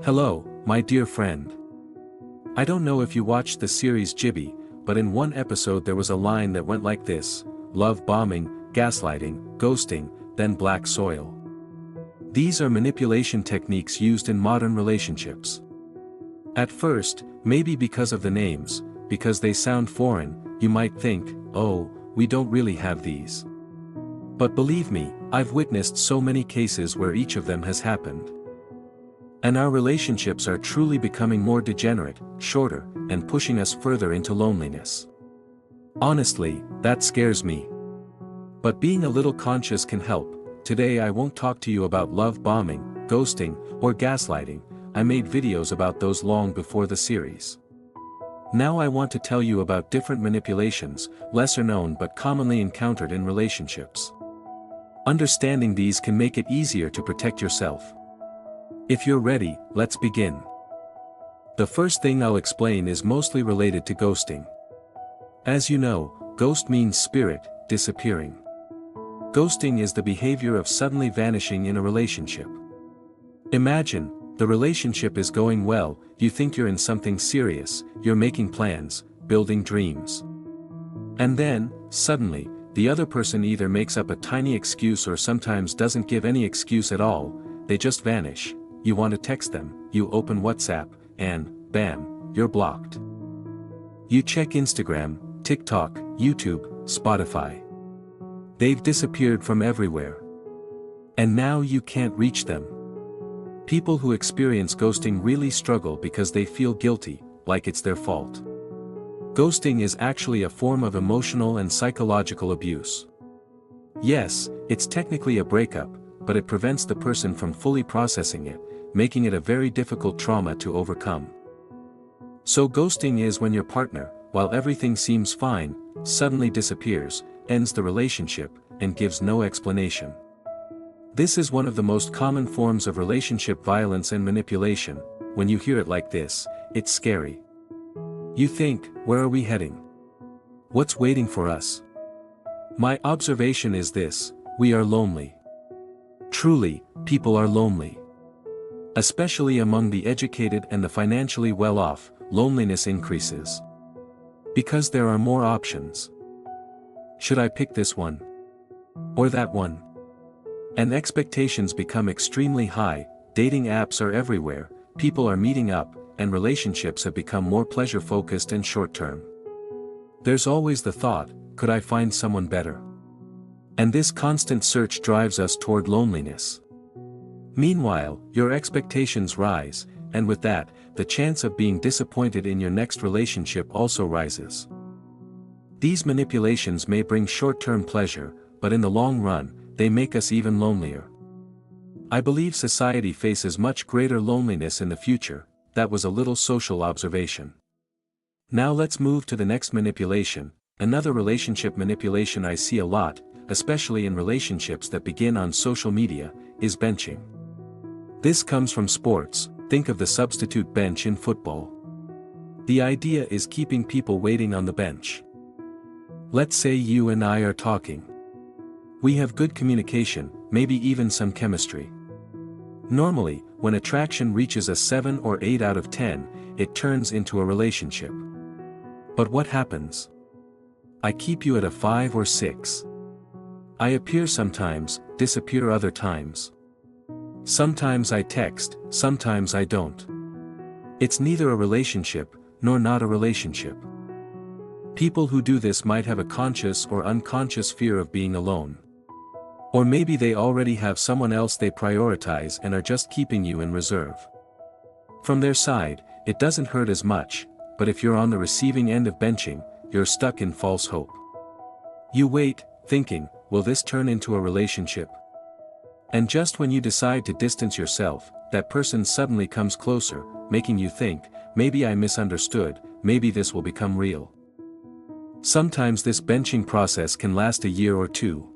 Hello, my dear friend. I don't know if you watched the series Gibby, but in one episode there was a line that went like this: love bombing, gaslighting, ghosting, then black soil. These are manipulation techniques used in modern relationships. At first, maybe because of the names, because they sound foreign, you might think, oh, we don't really have these. But believe me, I've witnessed so many cases where each of them has happened. And our relationships are truly becoming more degenerate, shorter, and pushing us further into loneliness. Honestly, that scares me. But being a little conscious can help. Today I won't talk to you about love bombing, ghosting, or gaslighting. I made videos about those long before the series. Now I want to tell you about different manipulations, lesser known but commonly encountered in relationships. Understanding these can make it easier to protect yourself. If you're ready, let's begin. The first thing I'll explain is mostly related to ghosting. As you know, ghost means spirit, disappearing. Ghosting is the behavior of suddenly vanishing in a relationship. Imagine, the relationship is going well, you think you're in something serious, you're making plans, building dreams. And then, suddenly, the other person either makes up a tiny excuse or sometimes doesn't give any excuse at all, they just vanish. You want to text them, you open WhatsApp, and, bam, you're blocked. You check Instagram, TikTok, YouTube, Spotify. They've disappeared from everywhere. And now you can't reach them. People who experience ghosting really struggle because they feel guilty, like it's their fault. Ghosting is actually a form of emotional and psychological abuse. Yes, it's technically a breakup, but it prevents the person from fully processing it, making it a very difficult trauma to overcome. So ghosting is when your partner, while everything seems fine, suddenly disappears, ends the relationship, and gives no explanation. This is one of the most common forms of relationship violence and manipulation. When you hear it like this, it's scary. You think, where are we heading? What's waiting for us? My observation is this: we are lonely. Truly, people are lonely. Especially among the educated and the financially well-off, loneliness increases. Because there are more options. Should I pick this one? Or that one? And expectations become extremely high, dating apps are everywhere, people are meeting up, and relationships have become more pleasure-focused and short-term. There's always the thought, could I find someone better? And this constant search drives us toward loneliness. Meanwhile, your expectations rise, and with that, the chance of being disappointed in your next relationship also rises. These manipulations may bring short-term pleasure, but in the long run, they make us even lonelier. I believe society faces much greater loneliness in the future. That was a little social observation. Now let's move to the next manipulation. Another relationship manipulation I see a lot, especially in relationships that begin on social media, is benching. This comes from sports. Think of the substitute bench in football. The idea is keeping people waiting on the bench. Let's say you and I are talking. We have good communication, maybe even some chemistry. Normally, when attraction reaches a 7 or 8 out of 10, it turns into a relationship. But what happens? I keep you at a 5 or 6. I appear sometimes, disappear other times. Sometimes I text, sometimes I don't. It's neither a relationship, nor not a relationship. People who do this might have a conscious or unconscious fear of being alone. Or maybe they already have someone else they prioritize and are just keeping you in reserve. From their side, it doesn't hurt as much, but if you're on the receiving end of benching, you're stuck in false hope. You wait, thinking, will this turn into a relationship? And just when you decide to distance yourself, that person suddenly comes closer, making you think, maybe I misunderstood, maybe this will become real. Sometimes this benching process can last a year or two.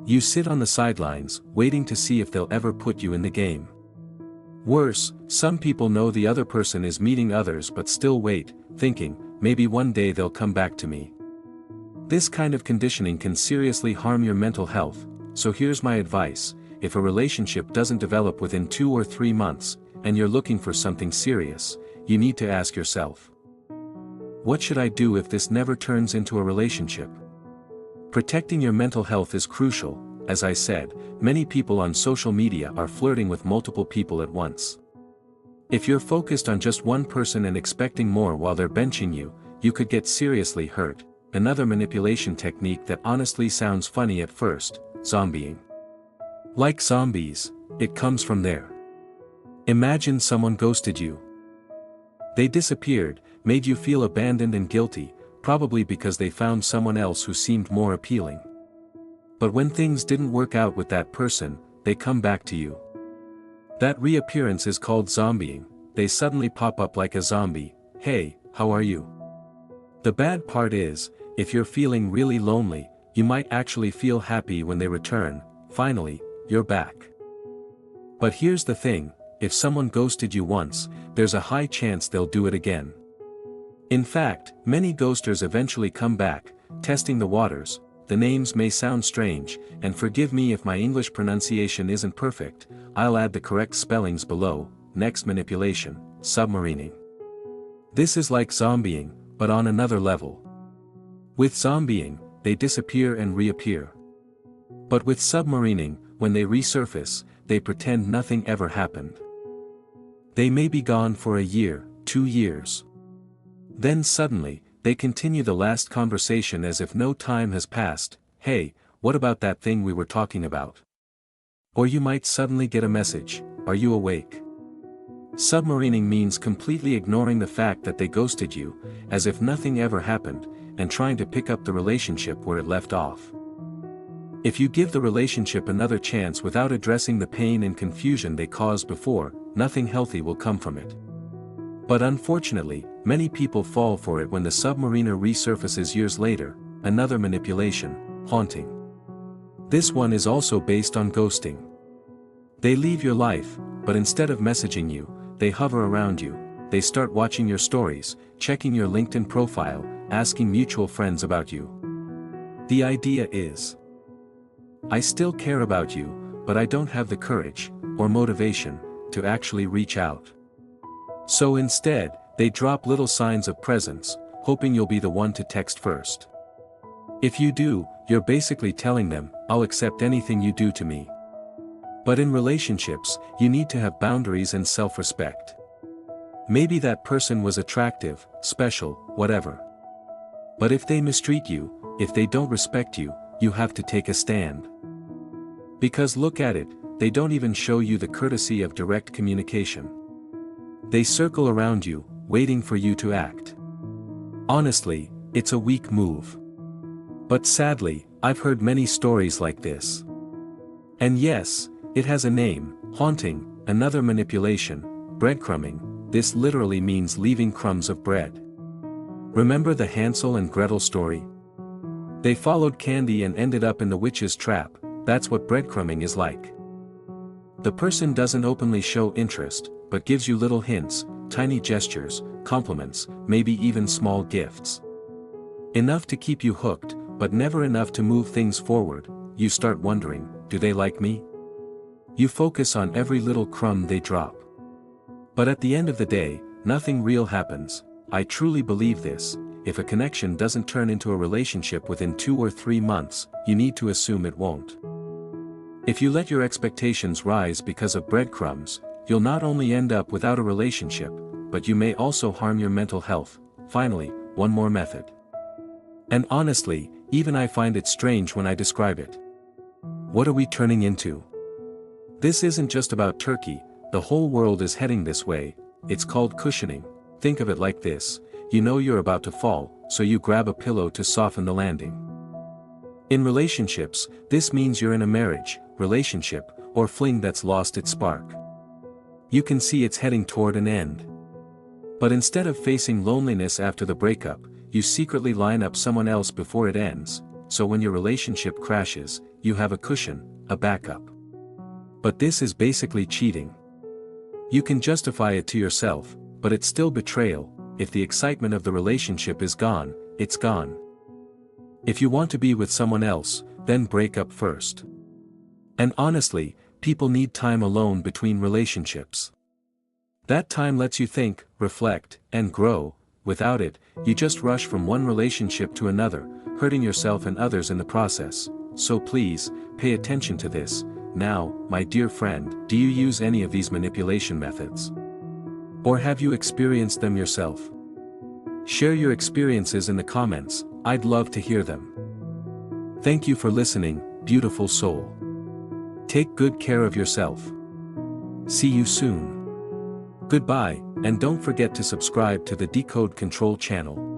You sit on the sidelines, waiting to see if they'll ever put you in the game. Worse, some people know the other person is meeting others but still wait, thinking, maybe one day they'll come back to me. This kind of conditioning can seriously harm your mental health, so here's my advice: if a relationship doesn't develop within 2 or 3 months, and you're looking for something serious, you need to ask yourself, what should I do if this never turns into a relationship? Protecting your mental health is crucial. As I said, many people on social media are flirting with multiple people at once. If you're focused on just one person and expecting more while they're benching you, you could get seriously hurt. Another manipulation technique that honestly sounds funny at first, zombieing. Like zombies, it comes from there. Imagine someone ghosted you. They disappeared, made you feel abandoned and guilty, probably because they found someone else who seemed more appealing. But when things didn't work out with that person, they come back to you. That reappearance is called zombieing. They suddenly pop up like a zombie. Hey, how are you? The bad part is, if you're feeling really lonely, you might actually feel happy when they return. Finally, you're back. But here's the thing, if someone ghosted you once, there's a high chance they'll do it again. In fact, many ghosters eventually come back, testing the waters. The names may sound strange, and forgive me if my English pronunciation isn't perfect, I'll add the correct spellings below. Next, manipulation, submarining. This is like zombieing, but on another level. With zombieing, they disappear and reappear. But with submarining, when they resurface, they pretend nothing ever happened. They may be gone for a year, 2 years. Then suddenly, they continue the last conversation as if no time has passed. Hey, what about that thing we were talking about? Or you might suddenly get a message, are you awake? Submarining means completely ignoring the fact that they ghosted you, as if nothing ever happened, and trying to pick up the relationship where it left off. If you give the relationship another chance without addressing the pain and confusion they caused before, nothing healthy will come from it. But unfortunately, many people fall for it when the submariner resurfaces years later. Another manipulation, haunting. This one is also based on ghosting. They leave your life, but instead of messaging you, they hover around you. They start watching your stories, checking your LinkedIn profile, asking mutual friends about you. The idea is, I still care about you, but I don't have the courage, or motivation, to actually reach out. So instead, they drop little signs of presence, hoping you'll be the one to text first. If you do, you're basically telling them, I'll accept anything you do to me. But in relationships, you need to have boundaries and self-respect. Maybe that person was attractive, special, whatever. But if they mistreat you, if they don't respect you, you have to take a stand. Because look at it, they don't even show you the courtesy of direct communication. They circle around you, waiting for you to act. Honestly, it's a weak move. But sadly, I've heard many stories like this. And yes, it has a name, haunting. Another manipulation, breadcrumbing. This literally means leaving crumbs of bread. Remember the Hansel and Gretel story? They followed candy and ended up in the witch's trap. That's what breadcrumbing is like. The person doesn't openly show interest, but gives you little hints, tiny gestures, compliments, maybe even small gifts. Enough to keep you hooked, but never enough to move things forward. You start wondering, do they like me? You focus on every little crumb they drop. But at the end of the day, nothing real happens. I truly believe this. If a connection doesn't turn into a relationship within 2 or 3 months, you need to assume it won't. If you let your expectations rise because of breadcrumbs, you'll not only end up without a relationship, but you may also harm your mental health. Finally, one more method. And honestly, even I find it strange when I describe it. What are we turning into? This isn't just about Turkey, the whole world is heading this way. It's called cushioning. Think of it like this, you know you're about to fall, so you grab a pillow to soften the landing. In relationships, this means you're in a marriage, relationship, or fling that's lost its spark. You can see it's heading toward an end. But instead of facing loneliness after the breakup, you secretly line up someone else before it ends, so when your relationship crashes, you have a cushion, a backup. But this is basically cheating. You can justify it to yourself, but it's still betrayal. If the excitement of the relationship is gone, it's gone. If you want to be with someone else, then break up first. And honestly, people need time alone between relationships. That time lets you think, reflect, and grow. Without it, you just rush from one relationship to another, hurting yourself and others in the process. So please, pay attention to this. Now, my dear friend, do you use any of these manipulation methods? Or have you experienced them yourself? Share your experiences in the comments, I'd love to hear them. Thank you for listening, beautiful soul. Take good care of yourself. See you soon. Goodbye, and don't forget to subscribe to the Decode Control channel.